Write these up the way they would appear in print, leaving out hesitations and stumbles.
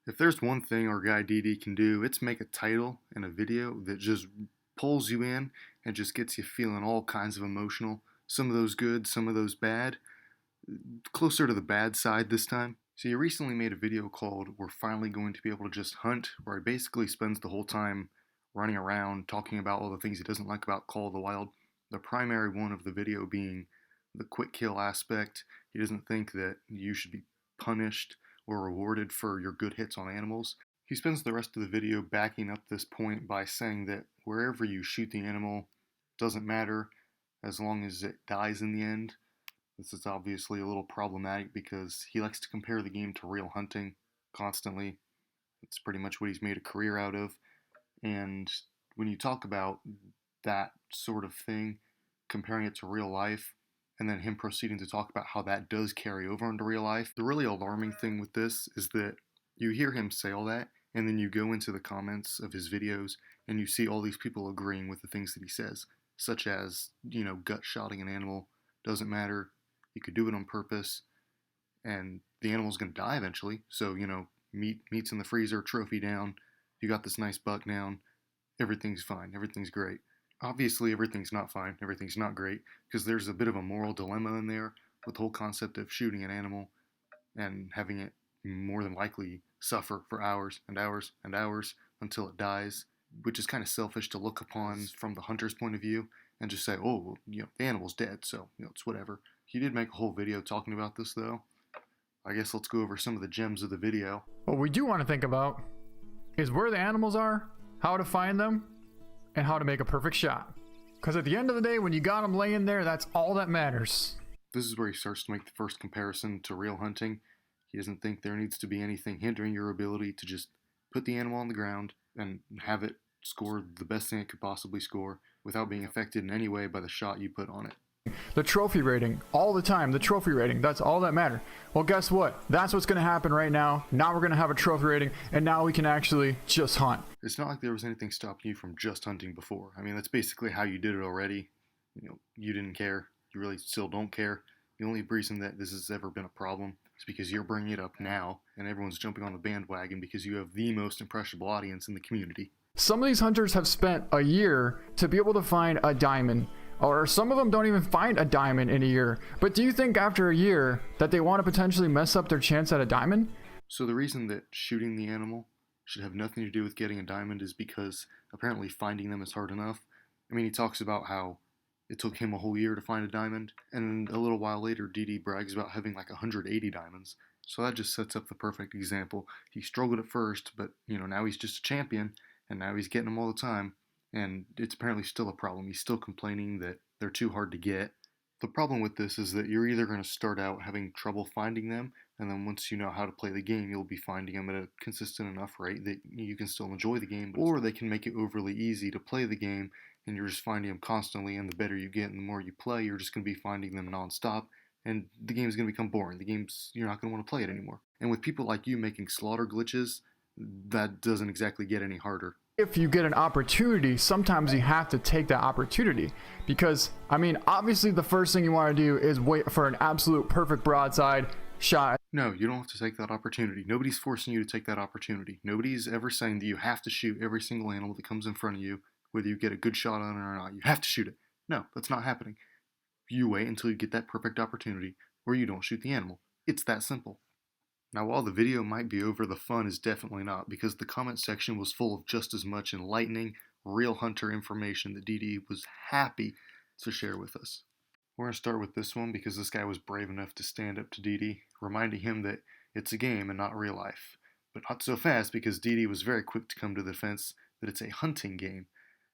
If there's one thing our guy DD can do, it's make a title and a video that just pulls you in and just gets you feeling all kinds of emotional. Some of those good, some of those bad. Closer to the bad side this time. So he recently made a video called We're Finally Going to Be Able to Just Hunt, where he basically spends the whole time running around talking about all the things he doesn't like about Call of the Wild. The primary one of the video being the quick kill aspect. He doesn't think that you should be punished or rewarded for your good hits on animals. He spends the rest of the video backing up this point by saying that wherever you shoot the animal doesn't matter as long as it dies in the end. This is obviously a little problematic because he likes to compare the game to real hunting constantly. It's pretty much what he's made a career out of. And when you talk about that sort of thing, comparing it to real life, and then him proceeding to talk about how that does carry over into real life, the really alarming thing with this is that you hear him say all that, and then you go into the comments of his videos, and you see all these people agreeing with the things that he says, such as, gut shotting an animal doesn't matter. You could do it on purpose, and the animal's going to die eventually. So, meat's in the freezer, trophy down, you got this nice buck down, everything's fine, everything's great. Obviously, everything's not fine, everything's not great, because there's a bit of a moral dilemma in there with the whole concept of shooting an animal and having it more than likely suffer for hours and hours and hours until it dies, which is kind of selfish to look upon from the hunter's point of view and just say, oh, the animal's dead, so, it's whatever. He did make a whole video talking about this, though. I guess let's go over some of the gems of the video. What we do want to think about is where the animals are, how to find them, and how to make a perfect shot. Because at the end of the day, when you got them laying there, that's all that matters. This is where he starts to make the first comparison to real hunting. He doesn't think there needs to be anything hindering your ability to just put the animal on the ground and have it score the best thing it could possibly score without being affected in any way by the shot you put on it. The trophy rating, all the time, the trophy rating, that's all that matters. Well, guess what? That's what's going to happen right now. Now we're going to have a trophy rating, and now we can actually just hunt. It's not like there was anything stopping you from just hunting before. I mean, that's basically how you did it already. You didn't care. You really still don't care. The only reason that this has ever been a problem is because you're bringing it up now, and everyone's jumping on the bandwagon because you have the most impressionable audience in the community. Some of these hunters have spent a year to be able to find a diamond. Or some of them don't even find a diamond in a year. But do you think after a year that they want to potentially mess up their chance at a diamond? So the reason that shooting the animal should have nothing to do with getting a diamond is because apparently finding them is hard enough. I mean, he talks about how it took him a whole year to find a diamond, and a little while later DD brags about having like 180 diamonds. So that just sets up the perfect example. He struggled at first, but now he's just a champion, and now he's getting them all the time. And it's apparently still a problem. He's still complaining that they're too hard to get. The problem with this is that you're either going to start out having trouble finding them, and then once you know how to play the game, you'll be finding them at a consistent enough rate that you can still enjoy the game, or they can make it overly easy to play the game, and you're just finding them constantly, and the better you get and the more you play, you're just going to be finding them nonstop, and the game's going to become boring. You're not going to want to play it anymore. And with people like you making slaughter glitches, that doesn't exactly get any harder. If you get an opportunity, sometimes you have to take that opportunity. Because, obviously the first thing you want to do is wait for an absolute perfect broadside shot. No, you don't have to take that opportunity. Nobody's forcing you to take that opportunity. Nobody's ever saying that you have to shoot every single animal that comes in front of you, whether you get a good shot on it or not. You have to shoot it. No, that's not happening. You wait until you get that perfect opportunity, or you don't shoot the animal. It's that simple. Now, while the video might be over, the fun is definitely not, because the comment section was full of just as much enlightening, real hunter information that DD was happy to share with us. We're going to start with this one because this guy was brave enough to stand up to DD, reminding him that it's a game and not real life. But not so fast, because DD was very quick to come to the defense that it's a hunting game.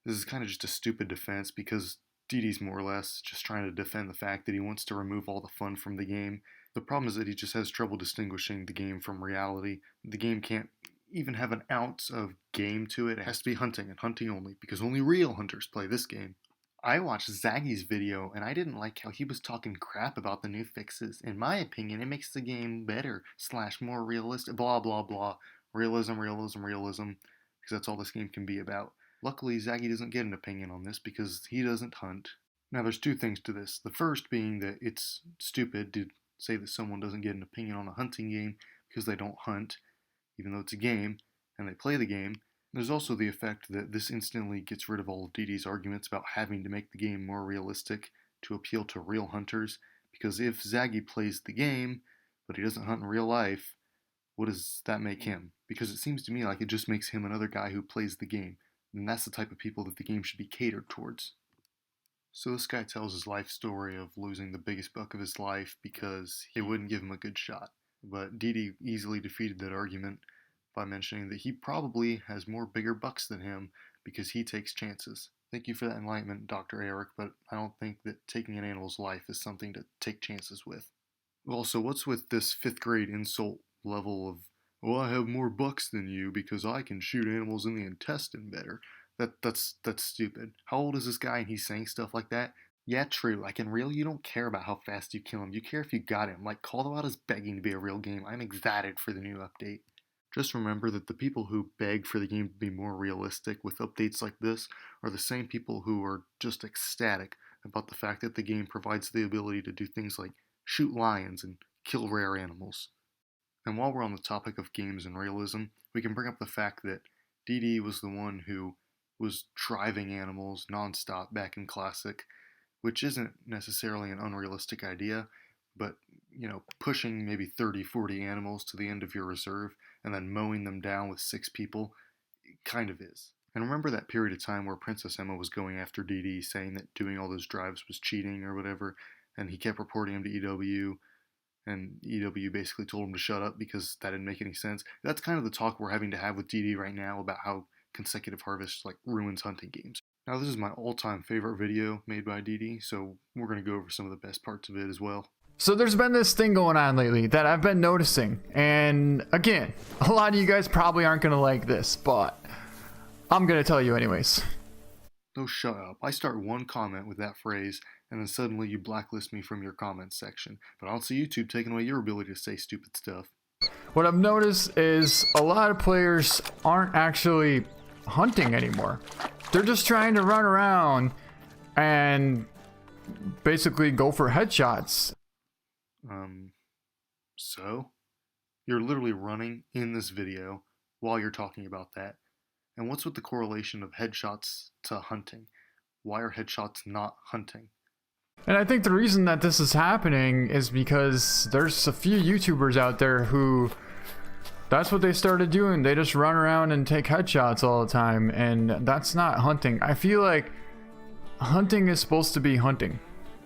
This is kind of just a stupid defense because DD's more or less just trying to defend the fact that he wants to remove all the fun from the game. The problem is that he just has trouble distinguishing the game from reality. The game can't even have an ounce of game to it. It has to be hunting and hunting only, because only real hunters play this game. I watched Zaggy's video, and I didn't like how he was talking crap about the new fixes. In my opinion, it makes the game better, / more realistic, blah blah blah. Realism, realism, realism, because that's all this game can be about. Luckily, Zaggy doesn't get an opinion on this because he doesn't hunt. Now, there's two things to this. The first being that it's stupid to say that someone doesn't get an opinion on a hunting game because they don't hunt. even though it's a game, and they play the game. There's also the effect that this instantly gets rid of all of DD's arguments about having to make the game more realistic to appeal to real hunters, because if Zaggy plays the game, but he doesn't hunt in real life, what does that make him? Because it seems to me like it just makes him another guy who plays the game, and that's the type of people that the game should be catered towards. So this guy tells his life story of losing the biggest buck of his life because he wouldn't give him a good shot. But DD easily defeated that argument by mentioning that he probably has more bigger bucks than him because he takes chances. Thank you for that enlightenment, Dr. Eric, but I don't think that taking an animal's life is something to take chances with. Also, what's with this 5th grade insult level of, oh, I have more bucks than you because I can shoot animals in the intestine better? That's stupid. How old is this guy and he's saying stuff like that? Yeah, true. Like in real, you don't care about how fast you kill him. You care if you got him. Like Call the Wild is begging to be a real game. I'm excited for the new update. Just remember that the people who beg for the game to be more realistic with updates like this are the same people who are just ecstatic about the fact that the game provides the ability to do things like shoot lions and kill rare animals. And while we're on the topic of games and realism, we can bring up the fact that DD was the one who was driving animals nonstop back in Classic, which isn't necessarily an unrealistic idea, but, pushing maybe 30, 40 animals to the end of your reserve and then mowing them down with 6 people kind of is. And remember that period of time where Princess Emma was going after DD, saying that doing all those drives was cheating or whatever, and he kept reporting him to EW, and EW basically told him to shut up because that didn't make any sense. That's kind of the talk we're having to have with DD right now about how consecutive harvest ruins hunting games. Now this is my all-time favorite video made by DD, so we're going to go over some of the best parts of it as well. So there's been this thing going on lately that I've been noticing, and again, a lot of you guys probably aren't going to like this, but I'm going to tell you anyways. Oh, shut up. I start one comment with that phrase, and then suddenly you blacklist me from your comments section. But I don't see YouTube taking away your ability to say stupid stuff. What I've noticed is a lot of players aren't actually hunting anymore. They're just trying to run around and basically go for headshots. So? You're literally running in this video while you're talking about that. And what's with the correlation of headshots to hunting? Why are headshots not hunting? And I think the reason that this is happening is because there's a few YouTubers out there who, that's what they started doing. They just run around and take headshots all the time, and that's not hunting. I feel like hunting is supposed to be hunting,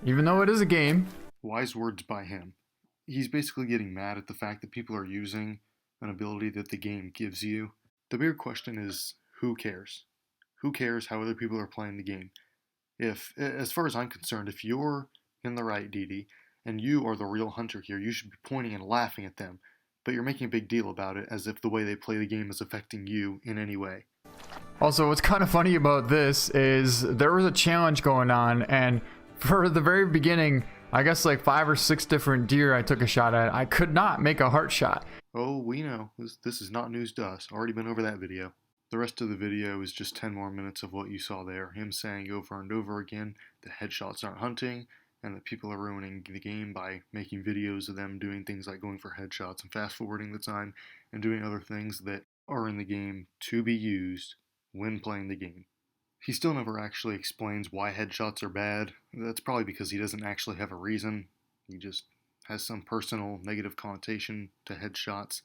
even though it is a game. Wise words by him. He's basically getting mad at the fact that people are using an ability that the game gives you. The bigger question is, who cares? Who cares how other people are playing the game? If, as far as I'm concerned, if you're in the right, DD, and you are the real hunter here, you should be pointing and laughing at them. But you're making a big deal about it as if the way they play the game is affecting you in any way. Also, what's kind of funny about this is there was a challenge going on, and for the very beginning, I guess 5 or 6 different deer I took a shot at, I could not make a heart shot. Oh, we know. This is not news to us. Already been over that video. The rest of the video is just 10 more minutes of what you saw there. Him saying over and over again that headshots aren't hunting, and that people are ruining the game by making videos of them doing things like going for headshots and fast forwarding the time and doing other things that are in the game to be used when playing the game. He still never actually explains why headshots are bad. That's probably because he doesn't actually have a reason. He just has some personal negative connotation to headshots.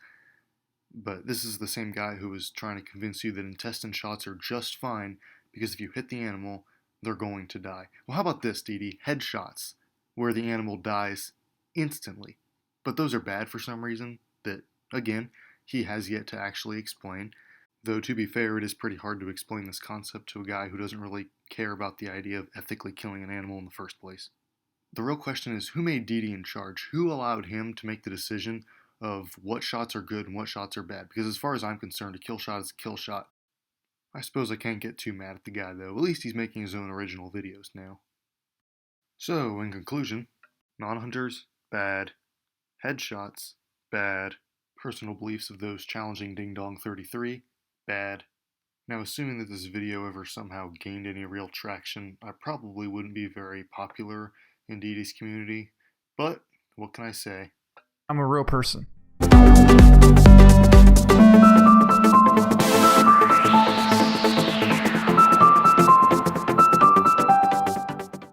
But this is the same guy who was trying to convince you that intestine shots are just fine because if you hit the animal, they're going to die. Well, how about this, DD? Headshots, where the animal dies instantly. But those are bad for some reason that, again, he has yet to actually explain. Though, to be fair, it is pretty hard to explain this concept to a guy who doesn't really care about the idea of ethically killing an animal in the first place. The real question is, who made DD in charge? Who allowed him to make the decision of what shots are good and what shots are bad? Because as far as I'm concerned, a kill shot is a kill shot. I suppose I can't get too mad at the guy, though. At least he's making his own original videos now. So, in conclusion, non-hunters, bad. Headshots, bad. Personal beliefs of those challenging Ding Dong 33, bad. Now, assuming that this video ever somehow gained any real traction, I probably wouldn't be very popular in DD's community, but what can I say? I'm a real person.